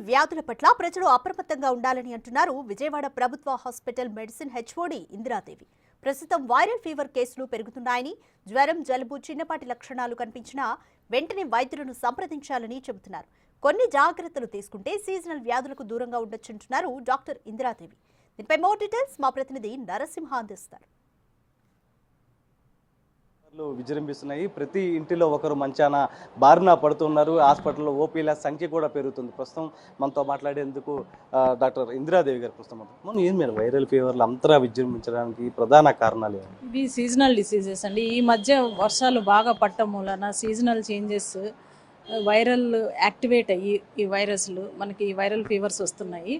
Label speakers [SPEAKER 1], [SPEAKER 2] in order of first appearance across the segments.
[SPEAKER 1] వ్యాధుల పట్ల ప్రజలు అప్రమత్తంగా ఉండాలని అంటున్నారు విజయవాడ ప్రభుత్వ హాస్పిటల్ మెడిసిన్ హెచ్ఓడి ఇందిరాదేవి. ప్రస్తుతం వైరల్ ఫీవర్ కేసులు పెరుగుతున్నాయని, జ్వరం, జలుబు, చిన్నపాటి లక్షణాలు కనిపించినా వెంటనే వైద్యులను సంప్రదించాలని చెబుతున్నారు. కొన్ని జాగ్రత్తలు తీసుకుంటే సీజనల్ వ్యాధులకు దూరంగా ఉండొచ్చంటున్నారు డాక్టర్ ఇందిరాదేవి. దీనిపై మోర్ డీటెయిల్స్ మా ప్రతినిధి నరసింహ అందిస్తారు.
[SPEAKER 2] విజృంభిస్తున్నాయి. ప్రతి ఇంటిలో ఒకరు మంచాన బారిన పడుతున్నారు. హాస్పిటల్లో ఓపీల సంఖ్య కూడా పెరుగుతుంది. ప్రస్తుతం మనతో మాట్లాడేందుకు డాక్టర్ ఇందిరాదేవి గారు ప్రస్తుతం ఏం మీరు వైరల్ ఫీవర్లు అంతగా విజృంభించడానికి ప్రధాన కారణాలు ఏమి?
[SPEAKER 3] ఇవి సీజనల్ డిసీజెస్ అండి. ఈ మధ్య వర్షాలు బాగా పట్టడం మూలన సీజనల్ చేంజెస్, వైరల్ యాక్టివేట్ అయ్యి ఈ వైరస్లు మనకి వైరల్ ఫీవర్స్ వస్తున్నాయి.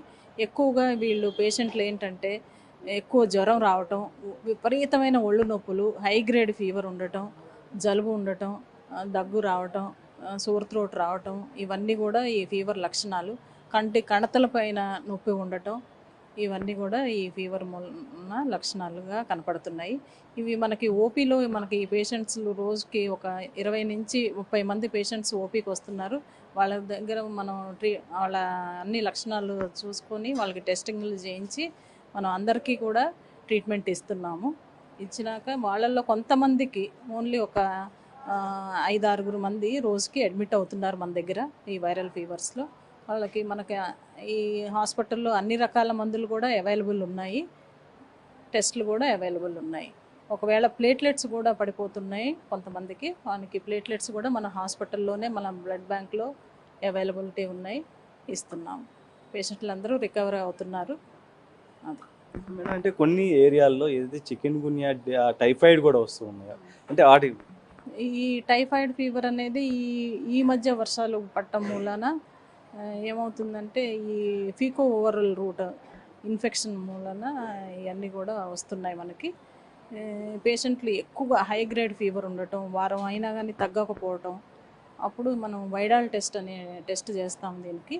[SPEAKER 3] ఎక్కువగా వీళ్ళు పేషెంట్లు ఏంటంటే ఎక్కువ జ్వరం రావటం, విపరీతమైన ఒళ్ళు నొప్పులు, హై గ్రేడ్ ఫీవర్ ఉండటం, జలుబు ఉండటం, దగ్గు రావటం, సోర్ థ్రోట్ రావటం, ఇవన్నీ కూడా ఈ ఫీవర్ లక్షణాలు. కణతల పైన నొప్పి ఉండటం, ఇవన్నీ కూడా ఈ ఫీవర్ మూలన లక్షణాలుగా కనపడుతున్నాయి. ఇవి మనకి ఓపీలో మనకి పేషెంట్స్ రోజుకి ఒక 20 నుంచి 30 మంది పేషెంట్స్ ఓపీకి వస్తున్నారు. వాళ్ళ దగ్గర మనం వాళ్ళ అన్ని లక్షణాలు చూసుకొని వాళ్ళకి టెస్టింగ్లు చేయించి మనం అందరికీ కూడా ట్రీట్మెంట్ ఇస్తున్నాము. ఇచ్చినాక వాళ్ళల్లో కొంతమందికి ఓన్లీ ఒక 5-6 మంది రోజుకి అడ్మిట్ అవుతున్నారు మన దగ్గర ఈ వైరల్ ఫీవర్స్లో. వాళ్ళకి మనకి ఈ హాస్పిటల్లో అన్ని రకాల మందులు కూడా అవైలబుల్ ఉన్నాయి, టెస్టులు కూడా అవైలబుల్ ఉన్నాయి. ఒకవేళ ప్లేట్లెట్స్ కూడా పడిపోతున్నాయి కొంతమందికి, వానికి ప్లేట్లెట్స్ కూడా మన హాస్పిటల్లోనే మన బ్లడ్ బ్యాంక్లో అవైలబిలిటీ ఉన్నాయి, ఇస్తున్నాము. పేషెంట్లు అందరూ రికవర్ అవుతున్నారు.
[SPEAKER 2] అంటే కొన్ని ఏరియాల్లో ఏదైతే చికెన్ గున్యా, టైఫాయిడ్ కూడా వస్తూ ఉన్నాయి. అంటే వాటి
[SPEAKER 3] ఈ టైఫాయిడ్ ఫీవర్ అనేది ఈ మధ్య వర్షాలు పట్టడం మూలన ఏమవుతుందంటే ఈ ఫీకో ఓవరల్ రూట్ ఇన్ఫెక్షన్ మూలన ఇవన్నీ కూడా వస్తున్నాయి మనకి. పేషెంట్లు ఎక్కువగా హై గ్రేడ్ ఫీవర్ ఉండటం, వారం అయినా కానీ తగ్గకపోవటం, అప్పుడు మనం వైడాల్ టెస్ట్ అనే టెస్ట్ చేస్తాం. దీనికి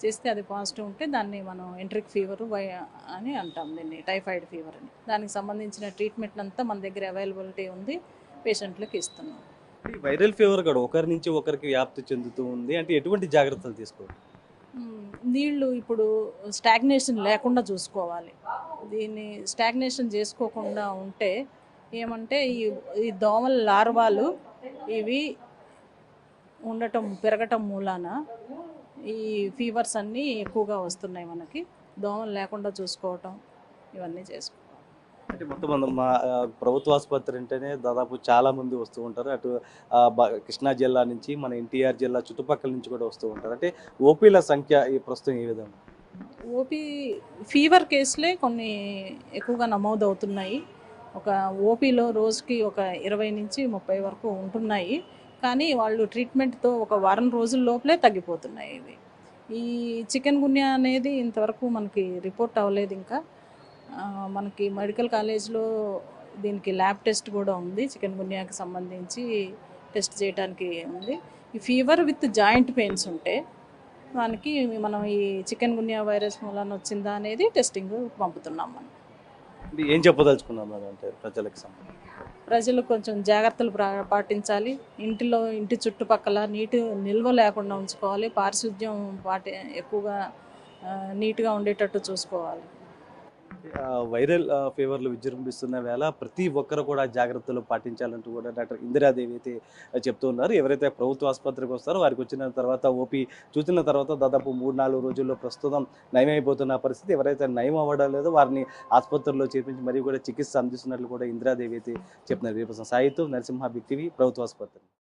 [SPEAKER 3] చేస్తే అది పాజిటివ్ ఉంటే దాన్ని మనం ఎంట్రిక్ ఫీవర్ అని అంటాం, దీన్ని టైఫాయిడ్ ఫీవర్ అని. దానికి సంబంధించిన ట్రీట్మెంట్ అంతా మన దగ్గర అవైలబిలిటీ ఉంది, పేషెంట్లకు ఇస్తున్నాం.
[SPEAKER 2] వైరల్ ఫీవర్ కూడా ఒకరి నుంచి ఒకరికి వ్యాప్తి చెందుతూ ఉంది. అంటే ఎటువంటి జాగ్రత్తలు తీసుకోవాలి?
[SPEAKER 3] నీళ్ళు ఇప్పుడు స్టాగ్నేషన్ లేకుండా చూసుకోవాలి. దీన్ని స్టాగ్నేషన్ చేసుకోకుండా ఉంటే ఏమంటే ఈ దోమల లార్వాలు ఇవి ఉండటం పెరగటం మూలాన ఈ ఫీవర్స్ అన్నీ ఎక్కువగా వస్తున్నాయి మనకి. దోమలు లేకుండా చూసుకోవటం, ఇవన్నీ చేసుకోవాలి.
[SPEAKER 2] అంటే మొత్తం మా ప్రభుత్వ ఆసుపత్రి అంటేనే దాదాపు చాలా మంది వస్తూ ఉంటారు. అటు కృష్ణా జిల్లా నుంచి, మన ఎన్టీఆర్ జిల్లా చుట్టుపక్కల నుంచి కూడా వస్తూ ఉంటారు. అంటే ఓపీల సంఖ్య ఈ ప్రస్తుతం ఏ విధంగా?
[SPEAKER 3] ఓపీ ఫీవర్ కేసులే కొన్ని ఎక్కువగా నమోదు అవుతున్నాయి. ఒక ఓపీలో రోజుకి ఒక 20 నుంచి 30 వరకు ఉంటున్నాయి. కానీ వాళ్ళు ట్రీట్మెంట్తో ఒక వారం రోజుల లోపలే తగ్గిపోతున్నాయి. ఇవి ఈ చికెన్ గున్యా అనేది ఇంతవరకు మనకి రిపోర్ట్ అవ్వలేదు. ఇంకా మనకి మెడికల్ కాలేజ్లో దీనికి ల్యాబ్ టెస్ట్ కూడా ఉంది, చికెన్ గున్యాకి సంబంధించి టెస్ట్ చేయడానికి ఉంది. ఈ ఫీవర్ విత్ జాయింట్ పెయిన్స్ ఉంటే దానికి మనం ఈ చికెన్ గున్యా వైరస్ మూలాన వచ్చిందా అనేది టెస్టింగ్ పంపుతున్నాం. మనం
[SPEAKER 2] ఏం చెప్పదలుచుకున్నాం అంటే
[SPEAKER 3] ప్రజలు కొంచెం జాగ్రత్తలు పాటించాలి. ఇంటి చుట్టుపక్కల నీటి నిల్వ లేకుండా ఉంచుకోవాలి. పారిశుద్ధ్యం ఎక్కువగా నీట్గా ఉండేటట్టు చూసుకోవాలి.
[SPEAKER 2] వైరల్ ఫీవర్లు విజృంభిస్తున్న వేళ ప్రతి ఒక్కరు కూడా జాగ్రత్తలు పాటించాలంటూ కూడా డాక్టర్ ఇందిరాదేవి అయితే చెప్తూ ఉన్నారు. ఎవరైతే ప్రభుత్వ ఆసుపత్రికి వస్తారో వారికి వచ్చిన తర్వాత ఓపీ చూసిన తర్వాత దాదాపు 3-4 రోజుల్లో ప్రస్తుతం నయమైపోతున్న పరిస్థితి. ఎవరైతే నయం అవ్వడం లేదో వారిని ఆసుపత్రిలో చేర్పించి మరియు కూడా చికిత్స అందిస్తున్నట్లు కూడా ఇందిరాదేవి అయితే చెప్తున్నారు. సాయితో నరసింహ, బిగ్ టీవీ, ప్రభుత్వ ఆసుపత్రి.